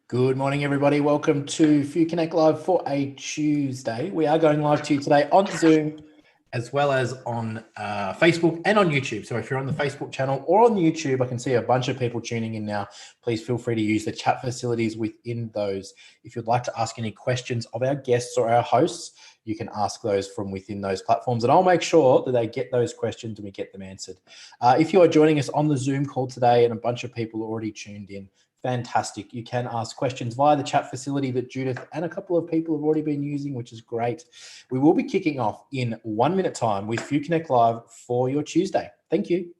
Good morning, everybody. Welcome to Few Connect Live for a Tuesday. We are going live to you today on Zoom, as well as on Facebook and on YouTube. So if you're on the Facebook channel or on YouTube, I can see a bunch of people tuning in now. Please feel free to use the chat facilities within those. If you'd like to ask any questions of our guests or our hosts, you can ask those from within those platforms, and I'll make sure that they get those questions and we get them answered. If you are joining us on the Zoom call today and a bunch of people already tuned in, fantastic. You can ask questions via the chat facility that Judith and a couple of people have already been using, which is great. We will be kicking off in 1 minute time with Few Connect Live for your Tuesday. Thank you.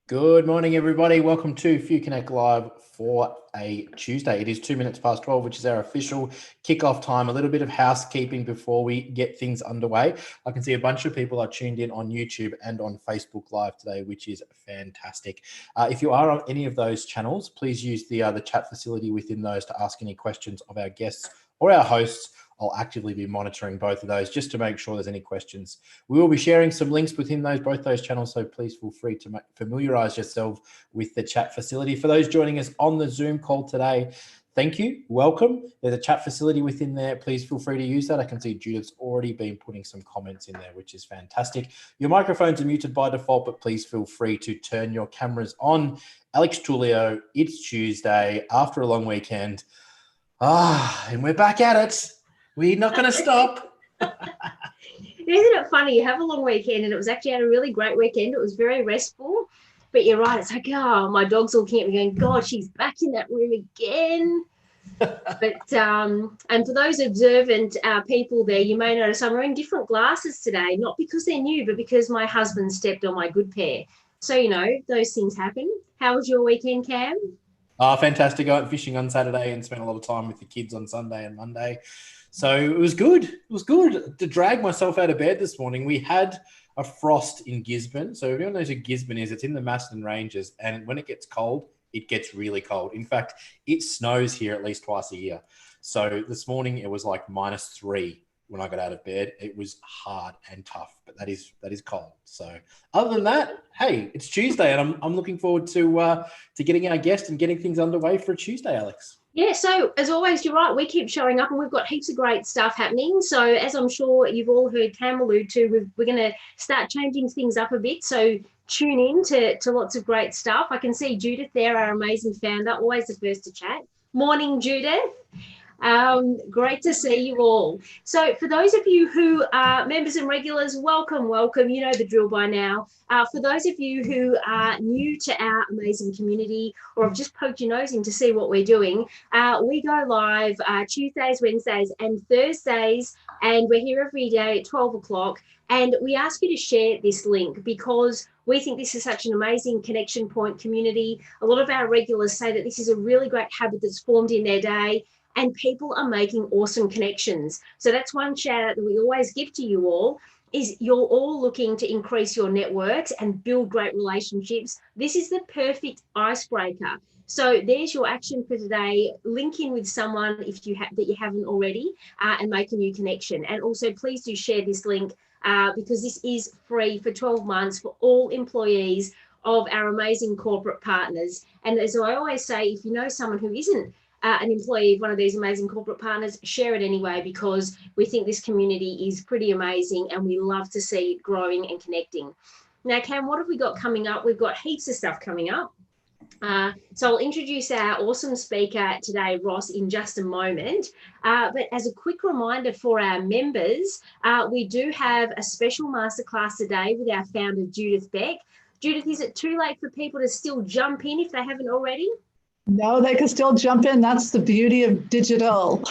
Good morning, everybody. Welcome to Few Connect Live for a Tuesday. It is 2 minutes past 12, which is our official kickoff time. A little bit of housekeeping before we get things underway. I can see a bunch of people are tuned in on YouTube and on Facebook Live today, which is fantastic. If you are on any of those channels, please use the chat facility within those to ask any questions of our guests or our hosts. I'll actively be monitoring both of those just to make sure there's any questions. We will be sharing some links within both those channels, so please feel free to familiarize yourself with the chat facility. For those joining us on the Zoom call today, thank you. Welcome. There's a chat facility within there. Please feel free to use that. I can see Judith's already been putting some comments in there, which is fantastic. Your microphones are muted by default, but please feel free to turn your cameras on. Alex Tulio, it's Tuesday after a long weekend. And we're back at it. We're not going to stop. Isn't it funny? You have a long weekend, and it was actually a really great weekend. It was very restful, but you're right. It's like, oh, my dog's all looking at me going, God, she's back in that room again. But and for those observant people there, you may notice I'm wearing different glasses today, not because they're new, but because my husband stepped on my good pair. So, those things happen. How was your weekend, Cam? Fantastic. I went fishing on Saturday and spent a lot of time with the kids on Sunday and Monday. So it was good. It was good to drag myself out of bed this morning. We had a frost in Gisborne. So everyone knows who Gisborne is. It's in the Macedon Ranges. And when it gets cold, it gets really cold. In fact, it snows here at least twice a year. So this morning it was like -3 when I got out of bed. It was hard and tough, but that is cold. So other than that, hey, it's Tuesday, and I'm looking forward to getting our guest and getting things underway for a Tuesday, Alex. Yeah, so as always, you're right, we keep showing up and we've got heaps of great stuff happening. So as I'm sure you've all heard Cam allude to, we're going to start changing things up a bit. So tune in to lots of great stuff. I can see Judith there, our amazing founder, always the first to chat. Morning, Judith. Great to see you all. So for those of you who are members and regulars, welcome. You know the drill by now. For those of you who are new to our amazing community or have just poked your nose in to see what we're doing, we go live Tuesdays, Wednesdays and Thursdays, and we're here every day at 12 o'clock. And we ask you to share this link because we think this is such an amazing connection point community. A lot of our regulars say that this is a really great habit that's formed in their day, and people are making awesome connections. So that's one shout out that we always give to you all, is you're all looking to increase your networks and build great relationships. This is the perfect icebreaker. So there's your action for today. Link in with someone if you that you haven't already, and make a new connection. And also please do share this link because this is free for 12 months for all employees of our amazing corporate partners. And as I always say, if you know someone who isn't an employee of one of these amazing corporate partners, share it anyway, because we think this community is pretty amazing and we love to see it growing and connecting. Now, Cam, what have we got coming up? We've got heaps of stuff coming up. So I'll introduce our awesome speaker today, Ross, in just a moment. But as a quick reminder for our members, we do have a special masterclass today with our founder, Judith Beck. Judith, is it too late for people to still jump in if they haven't already? No, they can still jump in. That's the beauty of digital.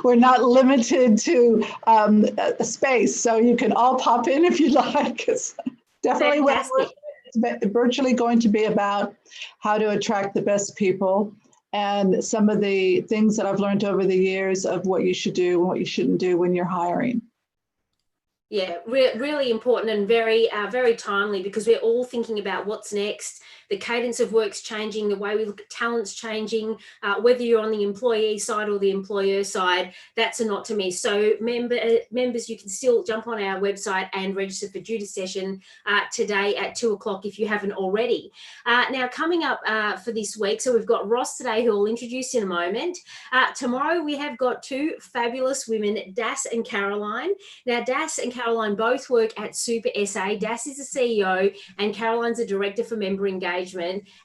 We're not limited to a space, so you can all pop in if you like. It's definitely virtually going to be about how to attract the best people and some of the things that I've learned over the years of what you should do and what you shouldn't do when you're hiring. Yeah, really important and very timely, because we're all thinking about what's next. The cadence of work's changing, the way we look at talent's changing, whether you're on the employee side or the employer side, that's a not to miss. So members, you can still jump on our website and register for Judith session today at 2:00 if you haven't already. Now, coming up for this week, so we've got Ross today, who I'll introduce in a moment. Tomorrow we have got two fabulous women, Das and Caroline. Now, Das and Caroline both work at Super SA. Das is the CEO and Caroline's a director for member engagement.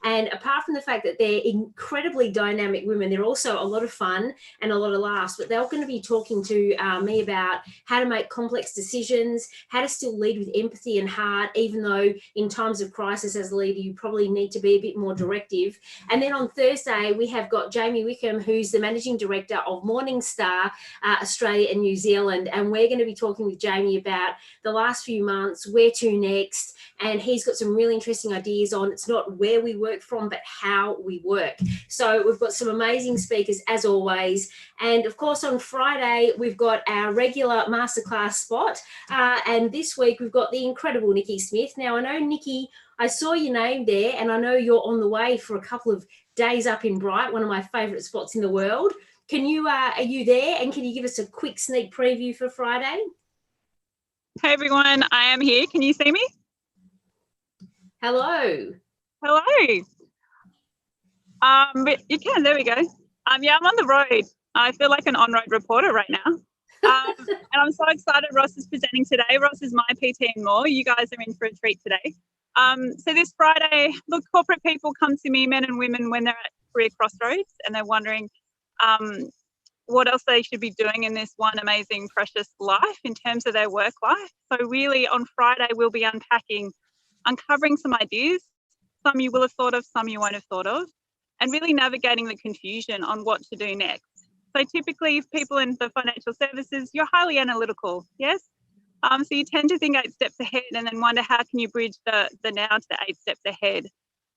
And apart from the fact that they're incredibly dynamic women, they're also a lot of fun and a lot of laughs. But they're going to be talking to me about how to make complex decisions, how to still lead with empathy and heart, even though in times of crisis as a leader, you probably need to be a bit more directive. And then on Thursday, we have got Jamie Wickham, who's the managing director of Morningstar Australia and New Zealand. And we're going to be talking with Jamie about the last few months, where to next. And he's got some really interesting ideas on it's not where we work from, but how we work. So we've got some amazing speakers as always. And of course, on Friday, we've got our regular masterclass spot. And this week, we've got the incredible Nikki Smith. Now, I know, Nikki, I saw your name there, and I know you're on the way for a couple of days up in Bright, one of my favourite spots in the world. Can you, are you there? And can you give us a quick sneak preview for Friday? Hey everyone, I am here. Can you see me? Hello. Hello. But you can, there we go. Yeah, I'm on the road. I feel like an on-road reporter right now. And I'm so excited Ross is presenting today. Ross is my PT and more. You guys are in for a treat today. So this Friday, look, corporate people come to me, men and women, when they're at career crossroads and they're wondering what else they should be doing in this one amazing, precious life in terms of their work life. So really on Friday, we'll be uncovering some ideas, some you will have thought of, some you won't have thought of, and really navigating the confusion on what to do next. So typically, if people in the financial services, you're highly analytical, yes? So you tend to think 8 steps ahead and then wonder how can you bridge the now to the 8 steps ahead.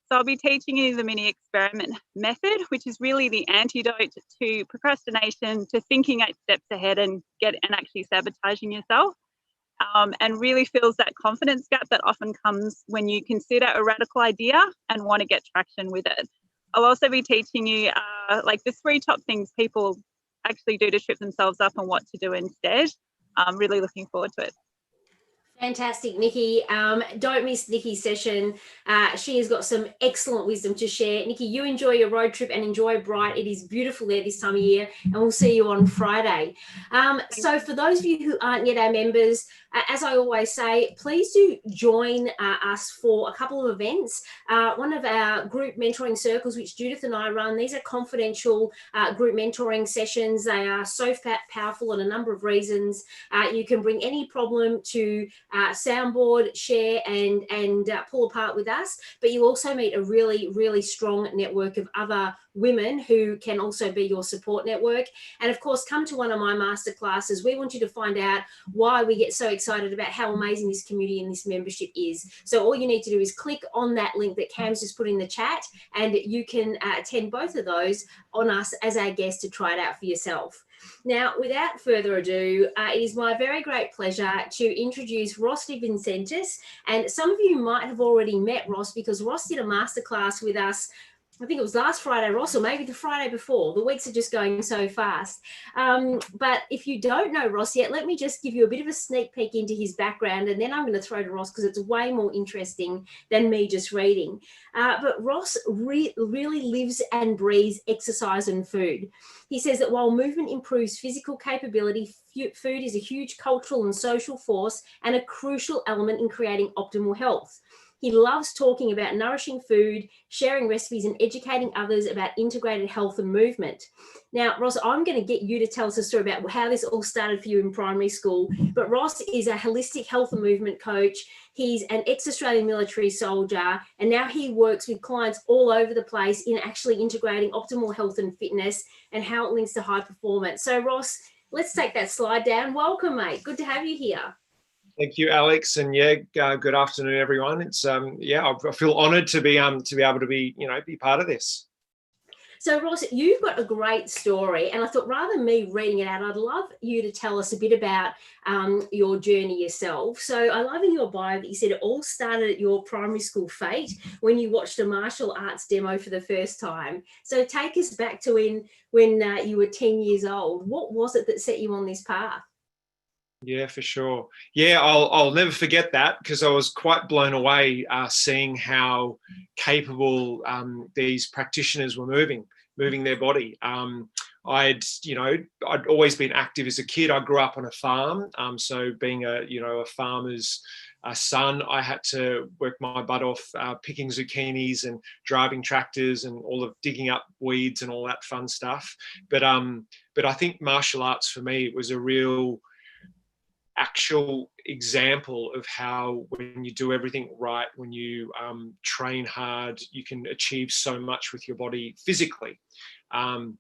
So I'll be teaching you the mini experiment method, which is really the antidote to procrastination, to thinking 8 steps ahead and actually sabotaging yourself, and really fills that confidence gap that often comes when you consider a radical idea and want to get traction with it. I'll also be teaching you like the 3 top things people actually do to trip themselves up and what to do instead. I'm really looking forward to it. Fantastic, Nikki. Don't miss Nikki's session. She has got some excellent wisdom to share. Nikki, you enjoy your road trip and enjoy Bright. It is beautiful there this time of year, and we'll see you on Friday. So for those of you who aren't yet our members, as I always say, please do join us for a couple of events. One of our group mentoring circles, which Judith and I run, these are confidential group mentoring sessions. They are so powerful in a number of reasons. You can bring any problem to soundboard, share and pull apart with us, but you also meet a really, really strong network of other women who can also be your support network. And of course, come to one of my masterclasses. We want you to find out why we get so excited about how amazing this community and this membership is. So all you need to do is click on that link that Cam's just put in the chat, and you can attend both of those on us as our guest to try it out for yourself. Now, without further ado, it is my very great pleasure to introduce Ross Vincentiis. And some of you might have already met Ross because Ross did a masterclass with us, I think it was last Friday, Ross, or maybe the Friday before. The weeks are just going so fast. But if you don't know Ross yet, let me just give you a bit of a sneak peek into his background, and then I'm going to throw to Ross because it's way more interesting than me just reading. But Ross really lives and breathes exercise and food. He says that while movement improves physical capability, food is a huge cultural and social force and a crucial element in creating optimal health. He loves talking about nourishing food, sharing recipes, and educating others about integrated health and movement. Now, Ross, I'm going to get you to tell us a story about how this all started for you in primary school. But Ross is a holistic health and movement coach. He's an ex-Australian military soldier, and now he works with clients all over the place in actually integrating optimal health and fitness and how it links to high performance. So, Ross, let's take that slide down. Welcome, mate. Good to have you here. Thank you, Alex, and good afternoon, everyone. It's I feel honoured to be able to be part of this. So, Ross, you've got a great story, and I thought rather than me reading it out, I'd love you to tell us a bit about your journey yourself. So I love in your bio that you said it all started at your primary school fete when you watched a martial arts demo for the first time. So take us back to when you were 10 years old. What was it that set you on this path? Yeah, for sure. Yeah, I'll never forget that, because I was quite blown away seeing how capable these practitioners were moving their body. I'd always been active as a kid. I grew up on a farm, so being a farmer's son, I had to work my butt off picking zucchinis and driving tractors and all of digging up weeds and all that fun stuff. But I think martial arts for me was a real actual example of how when you do everything right, when you train hard, you can achieve so much with your body physically. And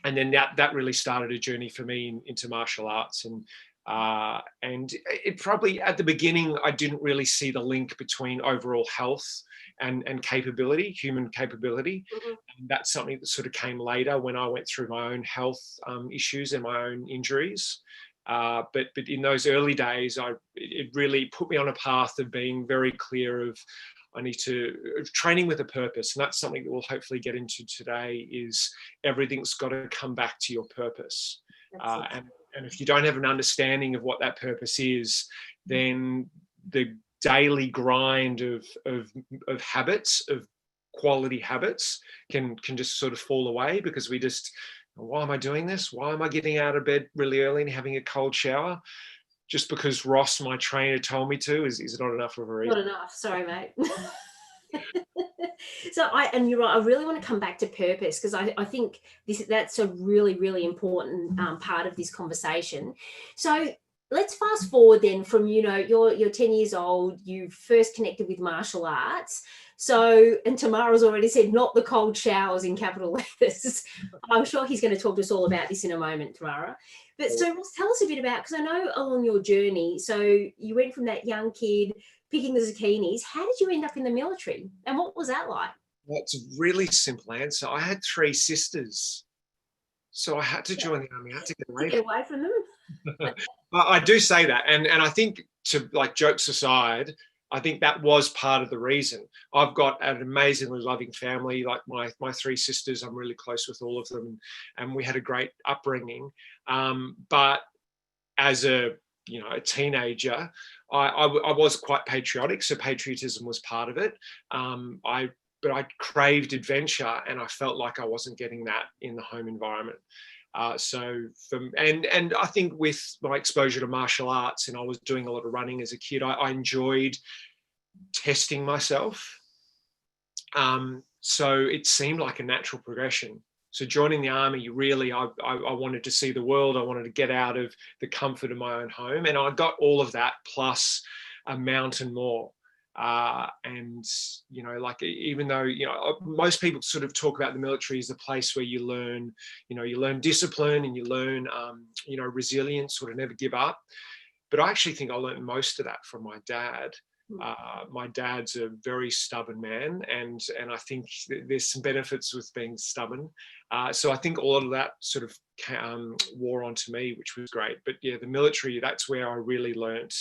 then that really started a journey for me into martial arts. And it probably at the beginning, I didn't really see the link between overall health and capability, human capability. Mm-hmm. And that's something that sort of came later when I went through my own health issues and my own injuries. But in those early days, it really put me on a path of being very clear of training with a purpose. And that's something that we'll hopefully get into today, is everything's got to come back to your purpose. And if you don't have an understanding of what that purpose is, then the daily grind of habits, of quality habits can just sort of fall away, because we just, why am I doing this? Why am I getting out of bed really early and having a cold shower? Just because Ross, my trainer, told me to is not enough of a reason. Not enough. Sorry, mate. And you're right. I really want to come back to purpose, because I think that's a really, really important part of this conversation. So let's fast forward then from, you're 10 years old, you first connected with martial arts. So, and Tamara's already said, not the cold showers in capital letters. I'm sure he's going to talk to us all about this in a moment, Tamara. But so Ross, tell us a bit about, because I know along your journey, so you went from that young kid picking the zucchinis. How did you end up in the military? And what was that like? Well, it's a really simple answer. I had 3 sisters. So I had to join the army. I had to get away from them. I do say that. And I think, to jokes aside, I think that was part of the reason. I've got an amazingly loving family. Like my 3 sisters, I'm really close with all of them, and we had a great upbringing. But as a teenager, I was quite patriotic, so patriotism was part of it. But I craved adventure, and I felt like I wasn't getting that in the home environment. And I think with my exposure to martial arts, and I was doing a lot of running as a kid, I enjoyed testing myself. So it seemed like a natural progression. So joining the army, really, I wanted to see the world. I wanted to get out of the comfort of my own home, and I got all of that plus a mountain more. And even though most people sort of talk about the military as a place where you learn discipline, and you learn resilience, sort of never give up. But I actually think I learned most of that from my dad. My dad's a very stubborn man, and I think there's some benefits with being stubborn. So I think all of that sort of wore onto me, which was great. But yeah, the military, that's where I really learnt.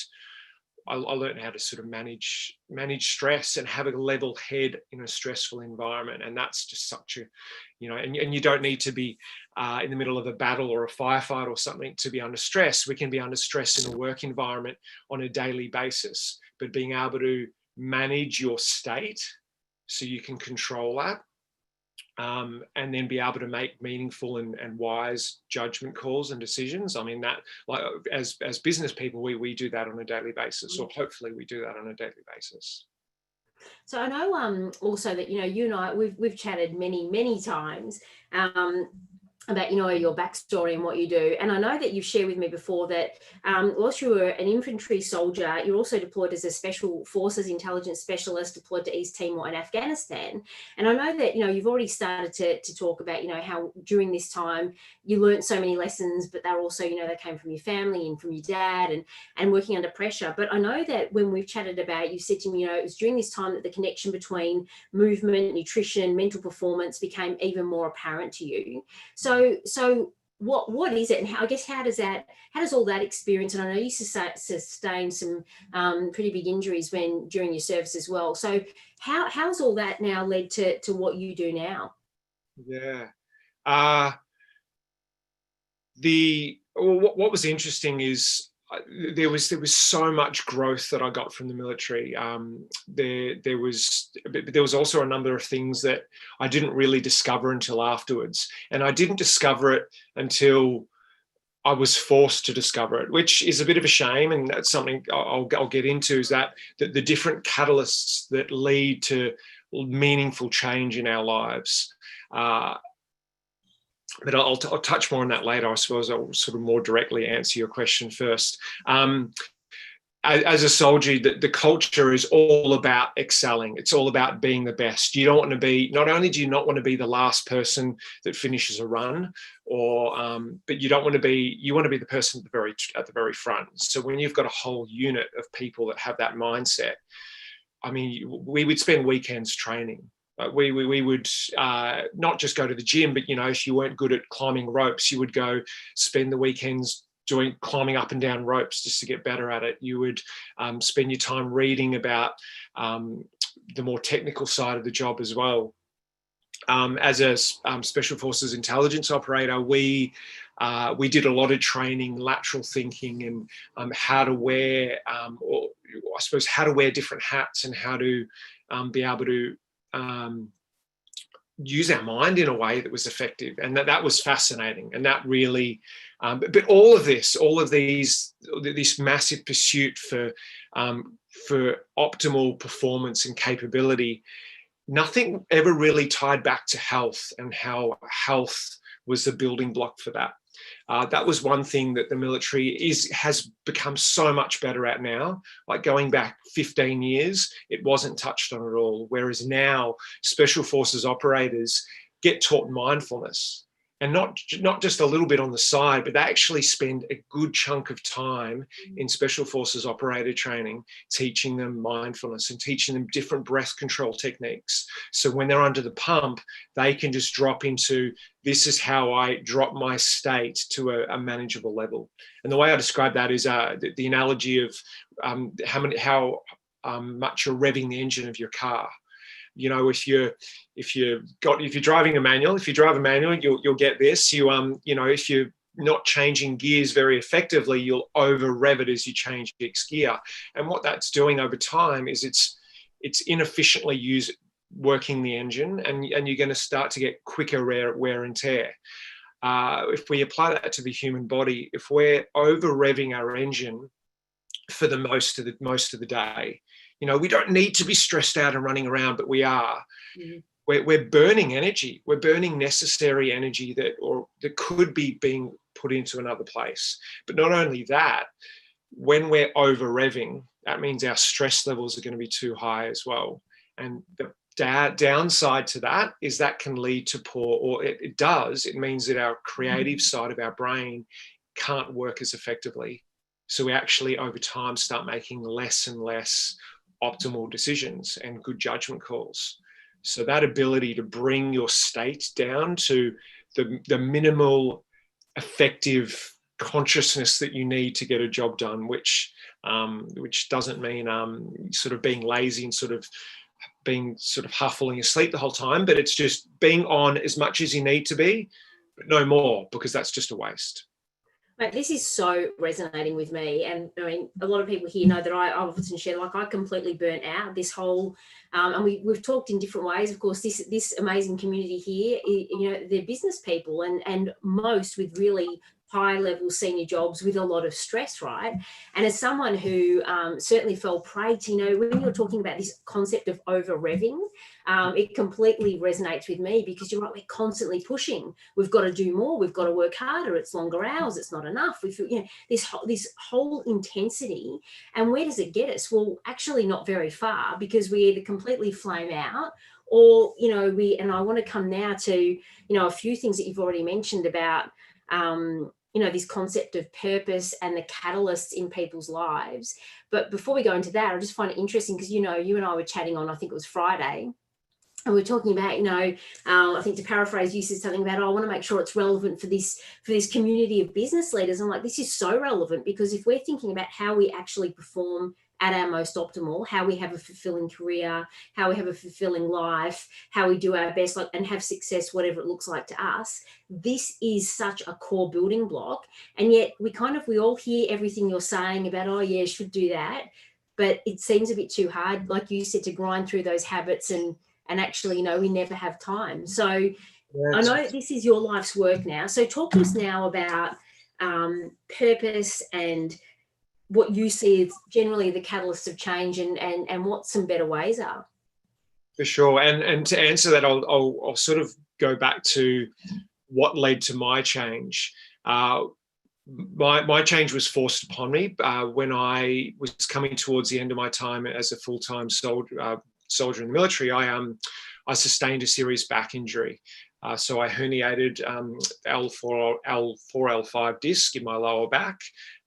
I learned how to sort of manage stress and have a level head in a stressful environment. And that's just such a, and you don't need to be in the middle of a battle or a firefight or something to be under stress. We can be under stress in a work environment on a daily basis, but being able to manage your state so you can control that. And then be able to make meaningful and wise judgment calls and decisions. I mean, that, like, as business people, we do that on a daily basis, or hopefully we do that on a daily basis. So I know also that, you and I, we've chatted many times about, your backstory and what you do. And I know that you've shared with me before that whilst you were an infantry soldier, you're also deployed as a special forces intelligence specialist deployed to East Timor and Afghanistan. And I know that, you've already started to talk about, how during this time you learned so many lessons, but they're also, they came from your family and from your dad and working under pressure. But I know that when we've chatted about, you said to me, it was during this time that the connection between movement, nutrition, mental performance became even more apparent to you. So what is it, and how does all that experience? And I know you sustained some pretty big injuries during your service as well. So how's all that now led to what you do now? Yeah. What was interesting is there was so much growth that I got from the military. There was also a number of things that I didn't really discover until afterwards, and I didn't discover it until I was forced to discover it, which is a bit of a shame, and that's something I'll get into. Is that the different catalysts that lead to meaningful change in our lives. But I'll touch more on that later. I suppose I'll sort of more directly answer your question first. As a soldier, the culture is all about excelling. It's all about being the best. You don't want to be, not only do you not want to be the last person that finishes a run, but you want to be the person at the very front. So when you've got a whole unit of people that have that mindset, I mean, we would spend weekends training. We would not just go to the gym, but, if you weren't good at climbing ropes, you would go spend the weekends climbing up and down ropes just to get better at it. You would spend your time reading about the more technical side of the job as well. As a Special Forces intelligence operator, we did a lot of training, lateral thinking, and how to wear, or I suppose how to wear different hats, and how to be able to use our mind in a way that was effective, and that was fascinating. And that really, but all of this massive pursuit for optimal performance and capability, nothing ever really tied back to health and how health was the building block for that. That was one thing that the military has become so much better at now. Like going back 15 years, it wasn't touched on at all. Whereas now, Special Forces operators get taught mindfulness, and not just a little bit on the side, but they actually spend a good chunk of time in Special Forces operator training teaching them mindfulness and teaching them different breath control techniques. So when they're under the pump, they can just drop into, this is how I drop my state to a manageable level. And the way I describe that is the analogy of how much you're revving the engine of your car. If you're driving a manual, you'll get this. If you're not changing gears very effectively, you'll over rev it as you change next gear. And what that's doing over time is it's inefficiently working the engine, and you're going to start to get quicker wear and tear. If we apply that to the human body, if we're over revving our engine for the most of the day, we don't need to be stressed out and running around, but we are. Mm-hmm. We're burning energy. We're burning necessary energy that could be being put into another place. But not only that, when we're over revving, that means our stress levels are going to be too high as well. And the downside to that is that can lead to it means that our creative side of our brain can't work as effectively. So we actually, over time, start making less and less optimal decisions and good judgment calls. So that ability to bring your state down to the minimal effective consciousness that you need to get a job done, which doesn't mean sort of being lazy and sort of being half falling asleep the whole time, but it's just being on as much as you need to be, but no more, because that's just a waste. This is so resonating with me, and I mean, a lot of people here know that I often share, like, I completely burnt out this whole, and we've talked in different ways. Of course, this amazing community here, they're business people, and most with really high level senior jobs with a lot of stress, right? And as someone who certainly fell prey to, when you're talking about this concept of over revving, it completely resonates with me, because you're right, we're constantly pushing. We've got to do more. We've got to work harder. It's longer hours. It's not enough. We feel, this whole intensity. And where does it get us? Well, actually not very far, because we either completely flame out, or, and I want to come now to, a few things that you've already mentioned about, this concept of purpose and the catalysts in people's lives. But before we go into that, I just find it interesting, because, you and I were chatting on, I think it was Friday, and we're talking about, I think, to paraphrase, you said something about, I want to make sure it's relevant for this community of business leaders. I'm like, this is so relevant, because if we're thinking about how we actually perform at our most optimal, how we have a fulfilling career, how we have a fulfilling life, how we do our best, and have success, whatever it looks like to us, this is such a core building block. And yet we all hear everything you're saying about, oh yeah, should do that. But it seems a bit too hard, like you said, to grind through those habits and actually, we never have time. So I know this is your life's work now. So talk to us now about purpose and what you see as generally the catalysts of change, and what some better ways are. For sure. And to answer that, I'll sort of go back to what led to my change. My change was forced upon me when I was coming towards the end of my time as a full-time soldier in the military. I sustained a serious back injury. So I herniated L4, L5 disc in my lower back.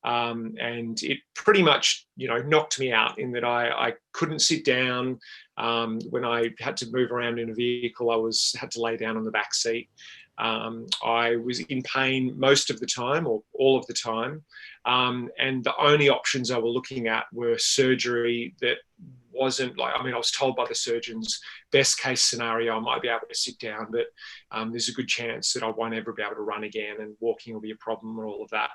And it pretty much, knocked me out, in that I couldn't sit down. When I had to move around in a vehicle, had to lay down on the back seat. I was in pain most of the time, or all of the time. And the only options I were looking at were surgery that wasn't I was told by the surgeons, best case scenario, I might be able to sit down, but there's a good chance that I won't ever be able to run again, and walking will be a problem, and all of that.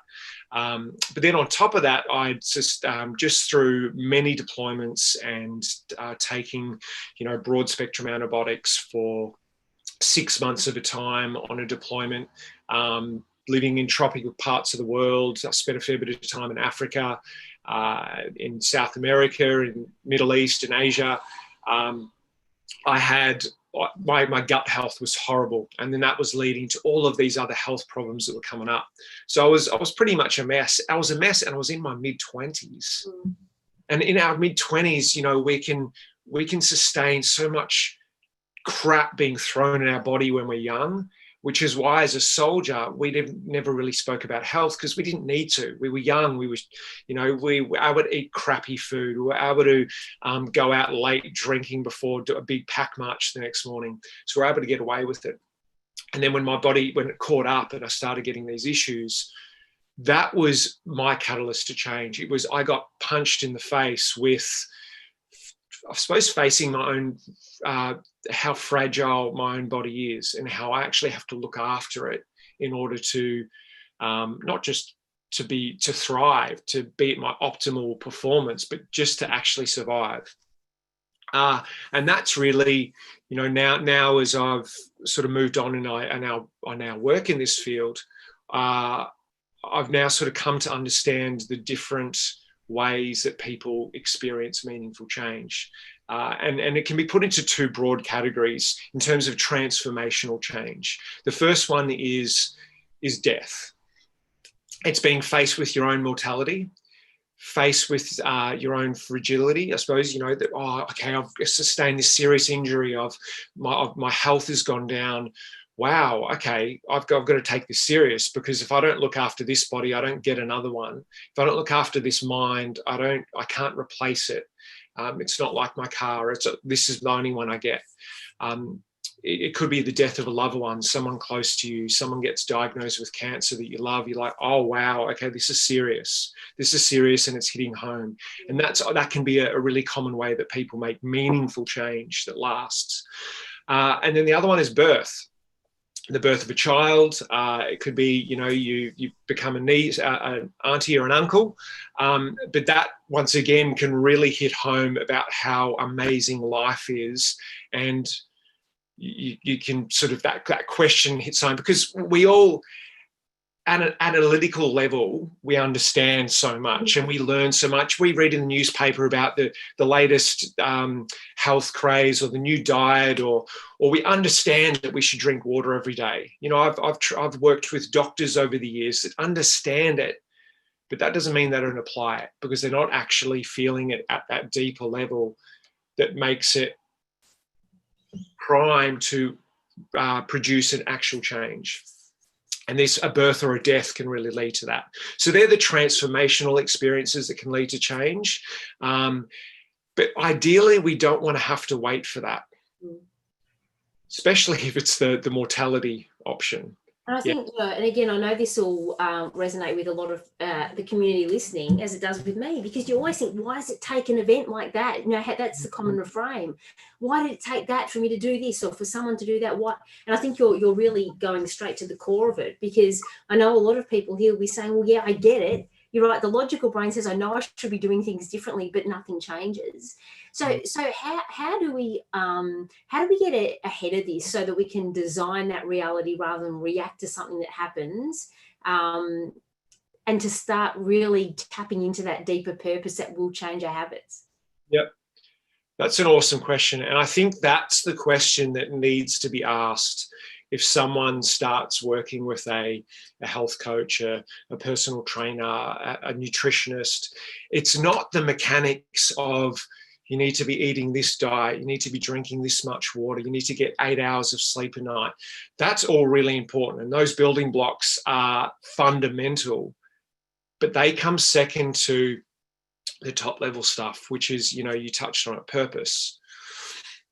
But then on top of that, I just through many deployments and taking, broad spectrum antibiotics for 6 months at a time on a deployment, living in tropical parts of the world. I spent a fair bit of time in Africa, in South America, in Middle East, and Asia. I had my gut health was horrible, and then that was leading to all of these other health problems that were coming up. So I was pretty much a mess. I was a mess, and I was in my mid-20s. And in our mid-20s, we can sustain so much crap being thrown in our body when we're young, which is why, as a soldier, we never really spoke about health, because we didn't need to. We were young. We were able to eat crappy food. We were able to go out late drinking before a big pack march the next morning. So we're able to get away with it. And then when it caught up and I started getting these issues, that was my catalyst to change. It was, I got punched in the face with, I suppose, facing my own, how fragile my own body is, and how I actually have to look after it in order to not just to thrive, to be at my optimal performance, but just to actually survive. And that's really, now as I've sort of moved on and I now work in this field, I've now sort of come to understand the different ways that people experience meaningful change. And it can be put into two broad categories in terms of transformational change. The first one is death. It's being faced with your own mortality, faced with your own fragility. I suppose, that, okay, I've sustained this serious injury, my health has gone down. Wow, okay, I've got to take this serious, because if I don't look after this body, I don't get another one. If I don't look after this mind, I can't replace it. It's not like my car. This is the only one I get. It could be the death of a loved one, someone close to you, someone gets diagnosed with cancer that you love. You're like, oh, wow, okay, this is serious. This is serious, and it's hitting home. And that can be a really common way that people make meaningful change that lasts. And then the other one is birth. The birth of a child. It could be, you become an auntie or an uncle. But that, once again, can really hit home about how amazing life is. And you can sort of, that question hits home, because we all, at an analytical level, we understand so much and we learn so much. We read in the newspaper about the latest health craze or the new diet, or we understand that we should drink water every day. You know, I've worked with doctors over the years that understand it, but that doesn't mean they don't apply it, because they're not actually feeling it at that deeper level that makes it prime to produce an actual change. And a birth or a death can really lead to that. So they're the transformational experiences that can lead to change. But ideally, we don't want to have to wait for that, especially if it's the mortality option. And I think, and again, I know this will resonate with a lot of the community listening, as it does with me, because you always think, why does it take an event like that? You know, that's the common refrain. Why did it take that for me to do this, or for someone to do that? What? And I think you're really going straight to the core of it, because I know a lot of people here will be saying, well, yeah, I get it. You're right. The logical brain says, I know I should be doing things differently, but nothing changes. So how do we get ahead of this so that we can design that reality rather than react to something that happens, and to start really tapping into that deeper purpose that will change our habits? Yep. That's an awesome question. And I think that's the question that needs to be asked if someone starts working with a health coach, a personal trainer, a nutritionist. It's not the mechanics of, you need to be eating this diet, you need to be drinking this much water, you need to get 8 hours of sleep a night. That's all really important. And those building blocks are fundamental, but they come second to the top level stuff, which is, you know, you touched on it, purpose.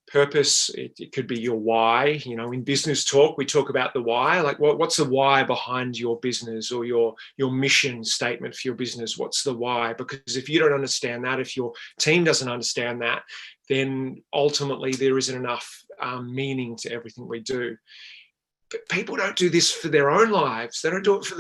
Purpose, it could be your why. You know, in business talk, we talk about the why. Like, what's the why behind your business, or your mission statement for your business? What's the why? Because if you don't understand that, if your team doesn't understand that, then ultimately there isn't enough meaning to everything we do. But people don't do this for their own lives. They don't do it for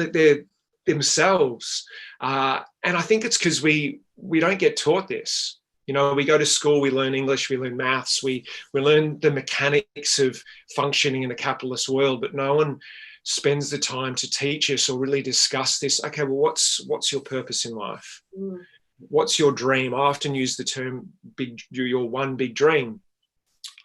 themselves. And I think it's because we don't get taught this. You know, we go to school, we learn English, we learn maths, we learn the mechanics of functioning in a capitalist world, but no one spends the time to teach us or really discuss this. Okay, well, what's your purpose in life? What's your dream? I often use the term your one big dream.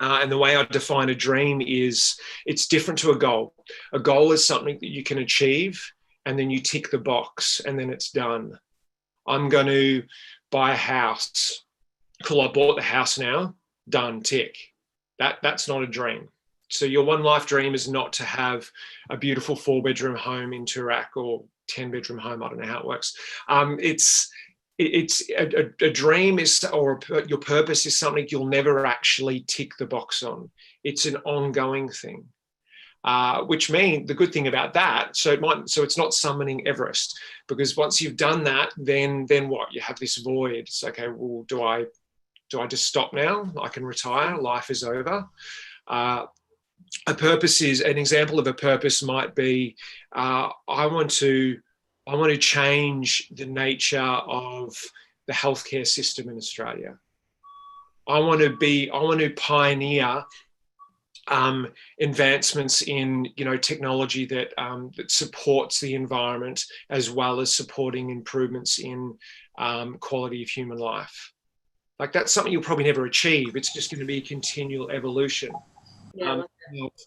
And the way I define a dream is, it's different to a goal. A goal is something that you can achieve, and then you tick the box, and then it's done. I'm going to buy a house. Cool, I bought the house now, done, tick. That's not a dream. So your one life dream is not to have a beautiful 4-bedroom home in Turak, or 10-bedroom home. I don't know how it works. It's a dream is, or your purpose is something you'll never actually tick the box on. It's an ongoing thing. Which means the good thing about that, so it's not summoning Everest, because once you've done that, then what? You have this void. It's okay, well, do I just stop now? I can retire. Life is over. A purpose is, an example of a purpose might be, I want to change the nature of the healthcare system in Australia. I want to pioneer advancements in, you know, technology that supports the environment, as well as supporting improvements in quality of human life. Like, that's something you'll probably never achieve. It's just going to be a continual evolution. Yeah.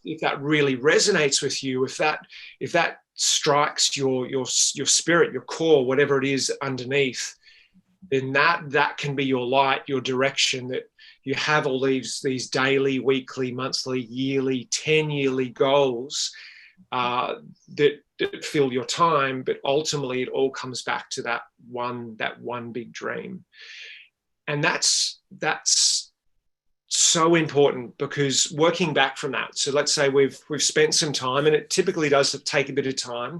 If that really resonates with you, if that strikes your spirit, your core, whatever it is underneath, then that can be your light, your direction, that you have all these daily, weekly, monthly, yearly, 10-yearly goals that fill your time, but ultimately it all comes back to that one big dream. And that's so important, because working back from that, so let's say we've spent some time, and it typically does take a bit of time,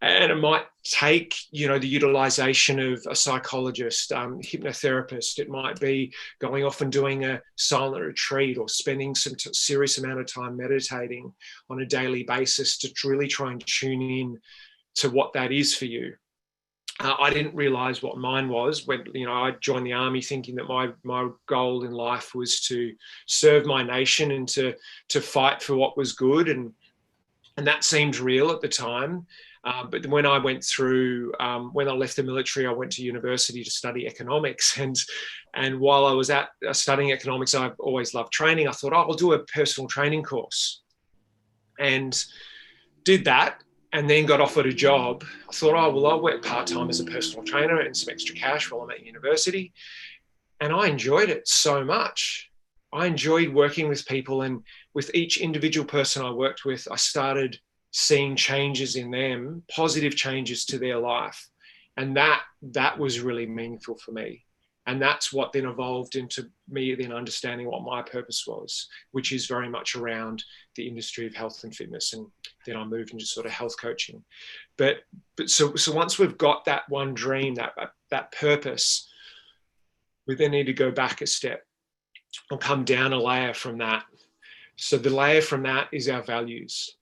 and it might take, you know, the utilization of a psychologist, hypnotherapist. It might be going off and doing a silent retreat, or spending some serious amount of time meditating on a daily basis to really try and tune in to what that is for you. I didn't realize what mine was when, you know, I joined the army thinking that my goal in life was to serve my nation and to fight for what was good, and that seemed real at the time. But when I went through, when I left the military, I went to university to study economics. And while I was studying economics, I've always loved training. I thought, oh, I'll do a personal training course. And did that, and then got offered a job. I thought, oh, well, I'll work part-time as a personal trainer and some extra cash while I'm at university. And I enjoyed it so much. I enjoyed working with people, and with each individual person I worked with, I started seeing changes in them, positive changes to their life. And that was really meaningful for me. And that's what then evolved into me then understanding what my purpose was, which is very much around the industry of health and fitness. And then I moved into sort of health coaching. But so once we've got that one dream, that purpose, we then need to go back a step and come down a layer from that. So the layer from that is our values.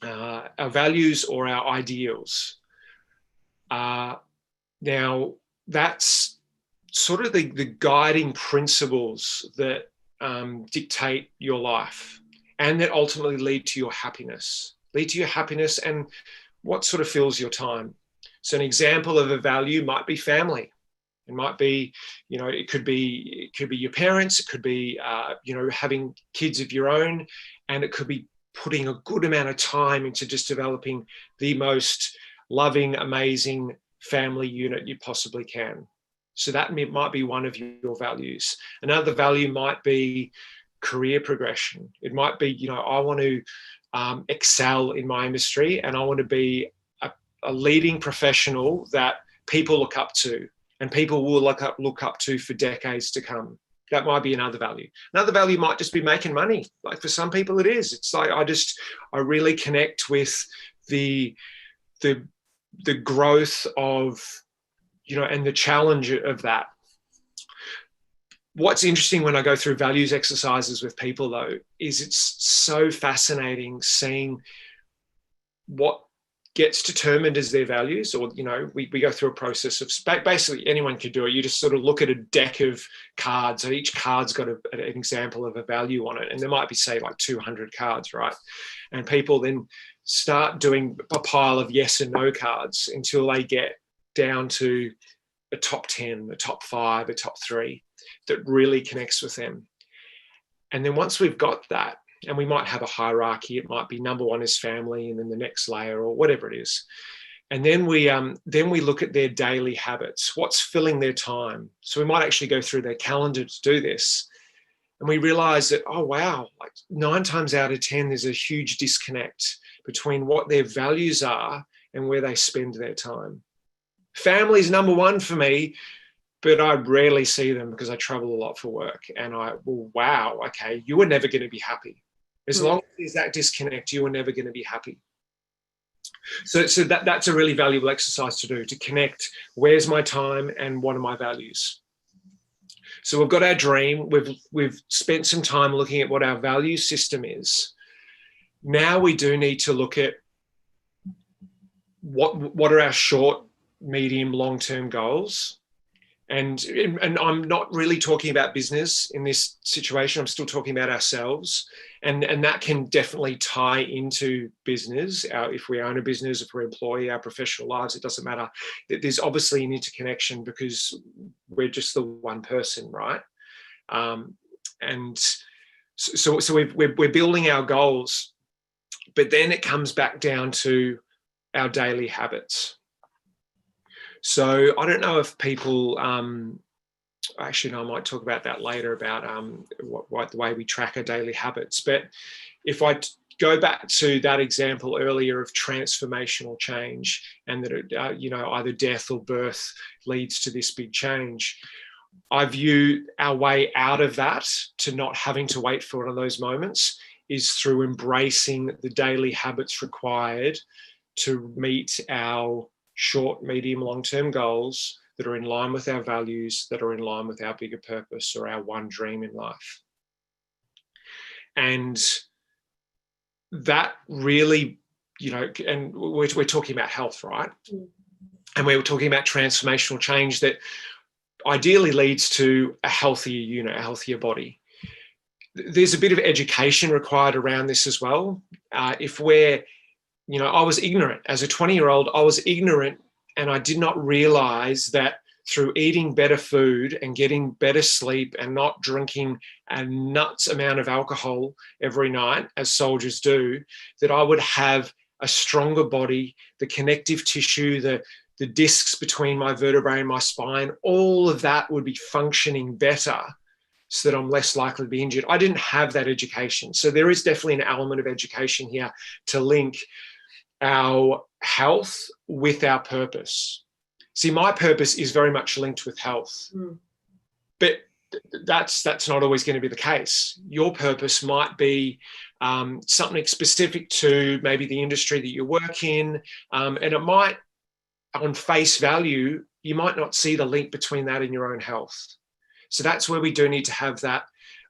Our values or our ideals. Now, that's sort of the guiding principles that dictate your life and that ultimately lead to your happiness. And what sort of fills your time. So an example of a value might be family. It might be, it could be your parents. It could be, having kids of your own, and it could be putting a good amount of time into just developing the most loving, amazing family unit you possibly can. So that might be one of your values. Another value might be career progression. It might be, I want to excel in my industry, and I want to be a leading professional that people look up to, and people will look up to for decades to come. That might be another value. Another value might just be making money. Like for some people it is. It's like I really connect with the growth of, and the challenge of that. What's interesting when I go through values exercises with people though, is it's so fascinating seeing what gets determined as their values, or we go through a process of, basically anyone can do it. You just sort of look at a deck of cards, and each card's got an example of a value on it, and there might be, say, like 200 cards, right? And people then start doing a pile of yes and no cards until they get down to a top 10, a top 5, a top 3 that really connects with them. And then once we've got that, and we might have a hierarchy, it might be number 1 is family, and then the next layer, or whatever it is. And then we look at their daily habits, what's filling their time. So we might actually go through their calendar to do this. And we realize that, oh, wow, like 9 times out of 10, there's a huge disconnect between what their values are and where they spend their time. Family is number 1 for me, but I rarely see them because I travel a lot for work. And wow, okay, you are never going to be happy. As long as there's that disconnect, you are never going to be happy. So that's a really valuable exercise to do, to connect where's my time and what are my values. So we've got our dream. We've spent some time looking at what our value system is. Now we do need to look at what are our short, medium, long-term goals. And I'm not really talking about business in this situation. I'm still talking about ourselves. And that can definitely tie into business. If we own a business, if we're employee, our professional lives, it doesn't matter. There's obviously an interconnection because we're just the one person, right? And so we're building our goals, but then it comes back down to our daily habits. So I don't know if people, actually, no, I might talk about that later, about the way we track our daily habits. But if I go back to that example earlier of transformational change, and that either death or birth leads to this big change, I view our way out of that, to not having to wait for one of those moments, is through embracing the daily habits required to meet our short, medium, long-term goals that are in line with our values, that are in line with our bigger purpose or our one dream in life. And that really, and we're talking about health, right? And we were talking about transformational change that ideally leads to a healthier unit, a healthier body. There's a bit of education required around this as well. If we're I was ignorant. As a 20-year-old, I was ignorant, and I did not realize that through eating better food and getting better sleep and not drinking a nuts amount of alcohol every night, as soldiers do, that I would have a stronger body, the connective tissue, the discs between my vertebrae and my spine, all of that would be functioning better so that I'm less likely to be injured. I didn't have that education. So there is definitely an element of education here to link our health with our purpose. See, my purpose is very much linked with health, but that's not always going to be the case. Your purpose might be something specific to maybe the industry that you work in, and it might, on face value, you might not see the link between that and your own health. So that's where we do need to have that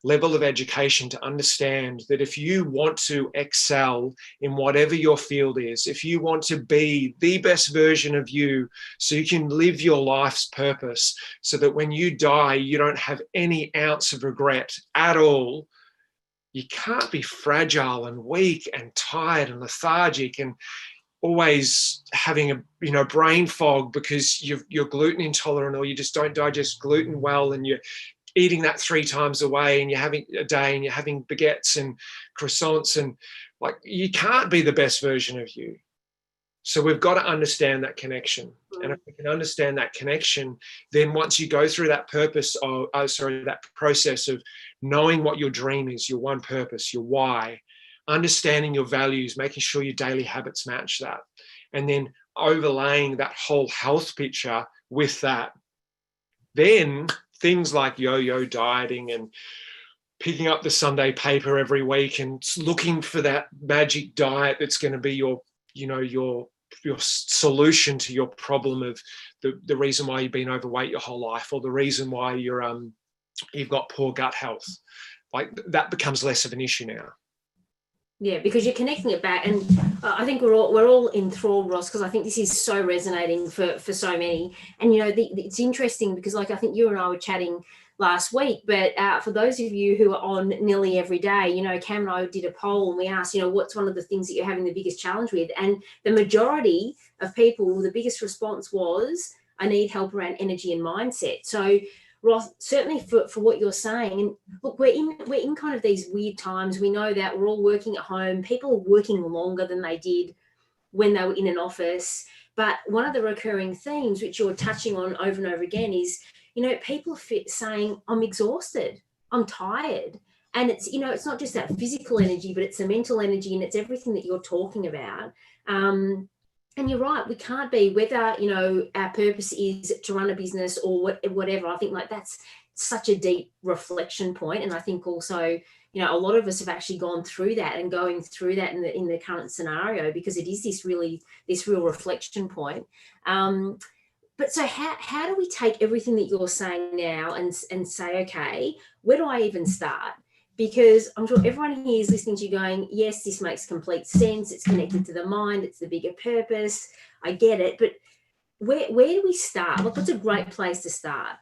level of education to understand that if you want to excel in whatever your field is, if you want to be the best version of you so you can live your life's purpose, so that when you die, you don't have any ounce of regret at all, you can't be fragile and weak and tired and lethargic and always having a brain fog because you're gluten intolerant, or you just don't digest gluten well, and you're eating that 3 times a day, and you're having baguettes and croissants, and like, you can't be the best version of you. So we've got to understand that connection. And if we can understand that connection, then once you go through that that process of knowing what your dream is, your one purpose, your why, understanding your values, making sure your daily habits match that, and then overlaying that whole health picture with that, then things like yo-yo dieting and picking up the Sunday paper every week and looking for that magic diet that's going to be your solution to your problem of the reason why you've been overweight your whole life, or the reason why you've got poor gut health, like that becomes less of an issue now. Yeah, because you're connecting it back, and I think we're all enthralled, Ross, because I think this is so resonating for so many. And it's interesting because, like, I think you and I were chatting last week, but for those of you who are on nearly every day, Cam and I did a poll and we asked, what's one of the things that you're having the biggest challenge with? And the majority of people, the biggest response was, I need help around energy and mindset. So Ross, certainly for what you're saying, and look, we're in kind of these weird times. We know that we're all working at home. People are working longer than they did when they were in an office. But one of the recurring themes, which you're touching on over and over again, is, people saying, I'm exhausted, I'm tired. And it's, it's not just that physical energy, but it's the mental energy, and it's everything that you're talking about. And you're right, we can't be, whether, our purpose is to run a business or whatever. I think like that's such a deep reflection point. And I think also, a lot of us have actually gone through that and going through that in the current scenario, because it is this real reflection point. But so how do we take everything that you're saying now and say, okay, where do I even start? Because I'm sure everyone here is listening to you going, yes, this makes complete sense. It's connected to the mind. It's the bigger purpose. I get it. But where do we start? Like, what's a great place to start?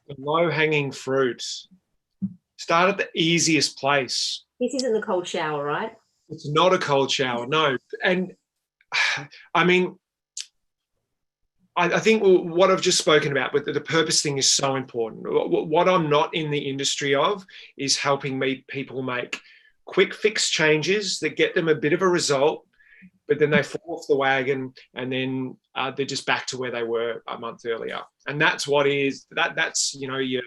The low-hanging fruit. Start at the easiest place. This isn't the cold shower, right? It's not a cold shower, no. And I mean, I think what I've just spoken about with the purpose thing is so important. What I'm not in the industry of is helping people make quick fix changes that get them a bit of a result, but then they fall off the wagon and then they're just back to where they were a month earlier. And that's that's your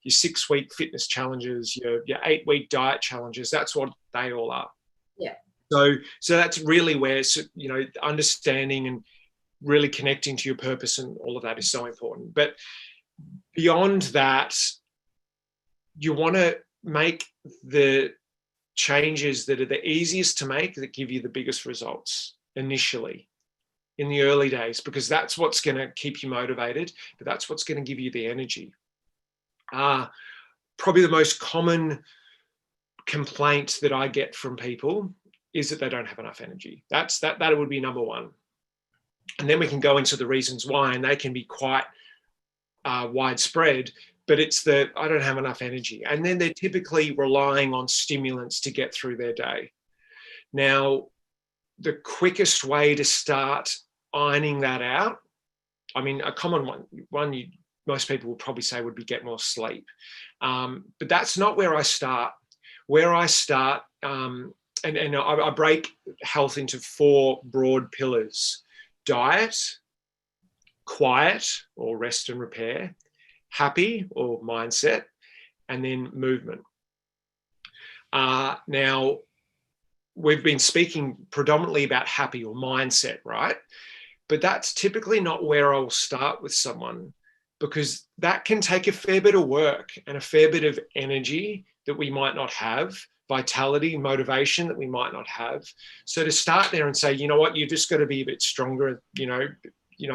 6-week fitness challenges, your 8-week diet challenges. That's what they all are. Yeah. So that's really where understanding and really connecting to your purpose and all of that is so important. But beyond that, you want to make the changes that are the easiest to make, that give you the biggest results initially in the early days, because that's what's going to keep you motivated, but that's what's going to give you the energy. Probably the most common complaint that I get from people is that they don't have enough energy. That would be number one. And then we can go into the reasons why, and they can be quite widespread, but it's I don't have enough energy. And then they're typically relying on stimulants to get through their day. Now, the quickest way to start ironing that out, I mean, a common one most people would probably say would be get more sleep. But that's not where I start. Where I start, and I break health into 4 broad pillars: diet, quiet or rest and repair, happy or mindset, and then movement. Now, we've been speaking predominantly about happy or mindset, right? But that's typically not where I will start with someone, because that can take a fair bit of work and a fair bit of energy that we might not have, vitality, motivation that we might not have. So to start there and say, you know what, you just got to be a bit stronger, you know,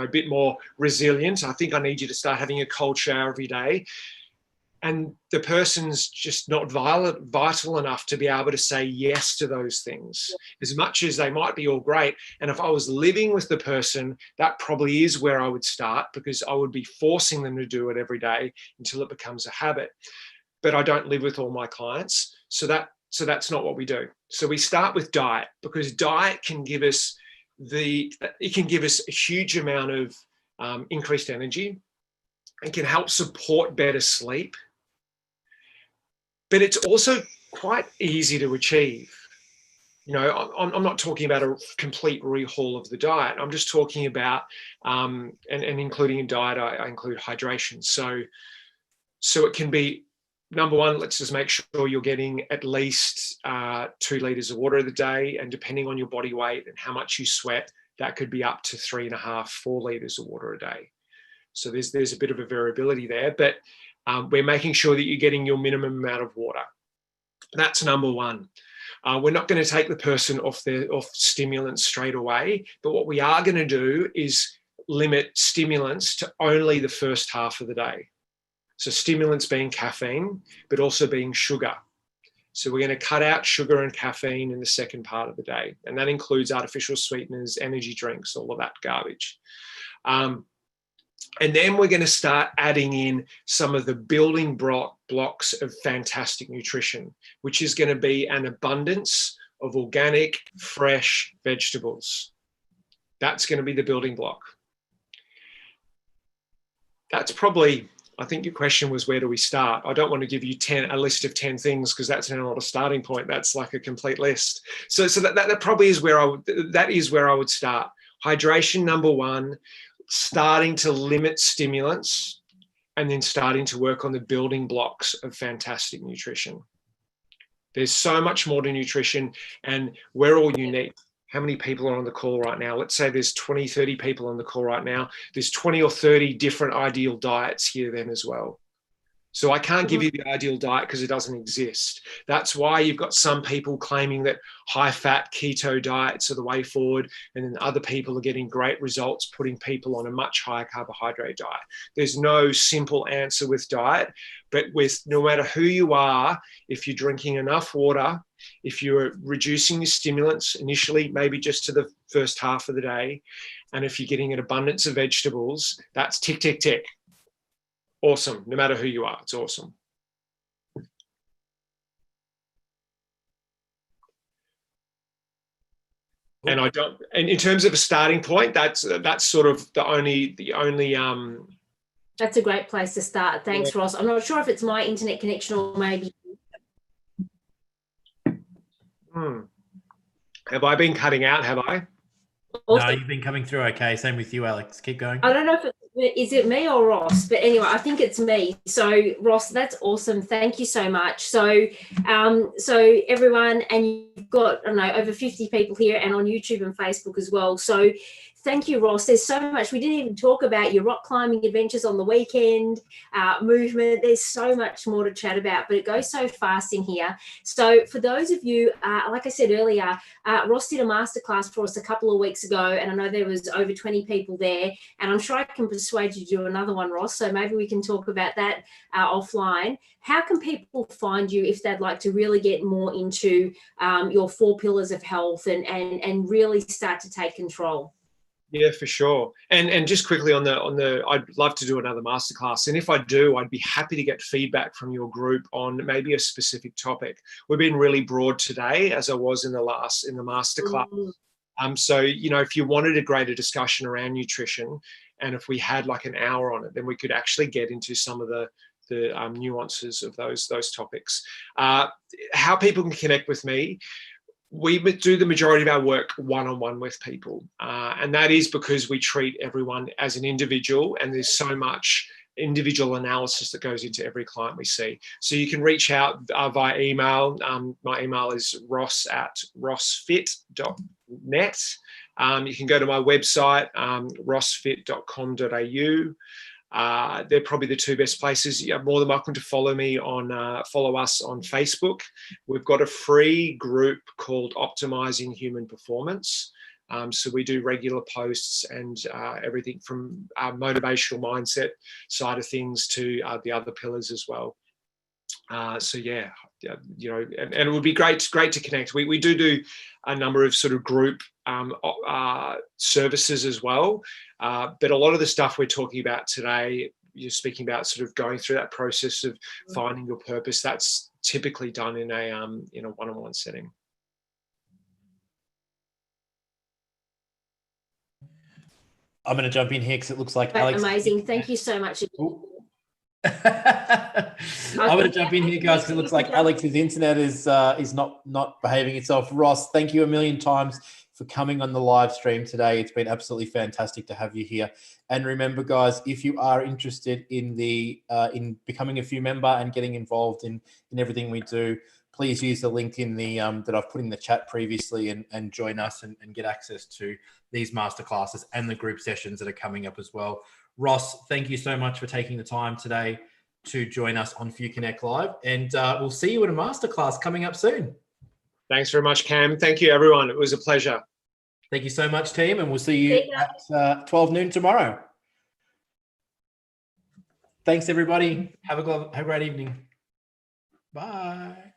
a bit more resilient. I think I need you to start having a cold shower every day. And the person's just not vital enough to be able to say yes to those things, as much as they might be all great. And if I was living with the person, that probably is where I would start, because I would be forcing them to do it every day until it becomes a habit. But I don't live with all my clients, so that's not what we do. So we start with diet, because diet can give us a huge amount of increased energy. It can help support better sleep. But it's also quite easy to achieve. You know, I'm not talking about a complete rehaul of the diet. I'm just talking about, and including in diet, I include hydration. So it can be, number one, let's just make sure you're getting at least 2 liters of water a day. And depending on your body weight and how much you sweat, that could be up to 3.5, 4 liters of water a day. So there's a bit of a variability there, but we're making sure that you're getting your minimum amount of water. That's number one. We're not going to take the person off stimulants straight away, but what we are going to do is limit stimulants to only the first half of the day. So stimulants being caffeine, but also being sugar. So we're going to cut out sugar and caffeine in the second part of the day. And that includes artificial sweeteners, energy drinks, all of that garbage. And then we're going to start adding in some of the building blocks of fantastic nutrition, which is going to be an abundance of organic, fresh vegetables. That's going to be the building block. That's probably, I think your question was, where do we start? I don't want to give you a list of 10 things, because that's not a starting point. That's like a complete list. So that probably is where I would start. Hydration, number one. Starting to limit stimulants, and then starting to work on the building blocks of fantastic nutrition. There's so much more to nutrition, and we're all unique. How many people are on the call right now? Let's say there's 20, 30 people on the call right now. There's 20 or 30 different ideal diets here then as well. So I can't give you the ideal diet because it doesn't exist. That's why you've got some people claiming that high-fat keto diets are the way forward, and then other people are getting great results putting people on a much higher carbohydrate diet. There's no simple answer with diet, but with no matter who you are, if you're drinking enough water, if you're reducing your stimulants initially, maybe just to the first half of the day, and if you're getting an abundance of vegetables, that's tick, tick, tick. Awesome. No matter who you are, it's awesome. And in terms of a starting point, that's sort of the only. That's a great place to start. Thanks, yeah. Ross. I'm not sure if it's my internet connection or maybe. Have I been cutting out? Have I? Also, no, you've been coming through okay. Same with you, Alex. Keep going. I don't know if is it me or Ross, but anyway, I think it's me. So Ross, that's awesome. Thank you so much. So, so everyone, and you've got, I don't know, over 50 people here and on YouTube and Facebook as well. So thank you, Ross. There's so much. We didn't even talk about your rock climbing adventures on the weekend, movement. There's so much more to chat about, but it goes so fast in here. So for those of you, like I said earlier, Ross did a masterclass for us a couple of weeks ago, and I know there was over 20 people there, and I'm sure I can persuade you to do another one, Ross. So maybe we can talk about that offline. How can people find you if they'd like to really get more into your 4 pillars of health and really start to take control? Yeah, for sure. And just quickly on the, I'd love to do another masterclass. And if I do, I'd be happy to get feedback from your group on maybe a specific topic. We've been really broad today, as I was in the masterclass. So, you know, if you wanted a greater discussion around nutrition, and if we had like an hour on it, then we could actually get into some of the nuances of those topics. How people can connect with me. We do the majority of our work one-on-one with people. And that is because we treat everyone as an individual, and there's so much individual analysis that goes into every client we see. So you can reach out via email. My email is ross@rossfit.net. You can go to my website, rossfit.com.au. They're probably the two best places. You're more than welcome to follow us on Facebook. We've got a free group called Optimizing Human Performance. So we do regular posts and everything from our motivational mindset side of things to the other pillars as well. So yeah, you know, and it would be great to connect. We do a number of sort of group services as well, but a lot of the stuff we're talking about today, you're speaking about sort of going through that process of finding your purpose. That's typically done in a one-on-one setting. I'm going to jump in here because it looks like Alex. Amazing. Thank you so much. I'm going to jump in here, guys, because it looks like Alex's internet is not behaving itself. Ross, thank you a million times for coming on the live stream today. It's been absolutely fantastic to have you here. And remember, guys, if you are interested in in becoming a FEW member and getting involved in everything we do, please use the link in the that I've put in the chat previously and join us and get access to these masterclasses and the group sessions that are coming up as well. Ross, thank you so much for taking the time today to join us on FEW Connect Live, and we'll see you in a masterclass coming up soon. Thanks very much, Cam. Thank you, everyone. It was a pleasure. Thank you so much, team, and we'll see you at 12 noon tomorrow. Thanks, everybody. Have a great evening. Bye.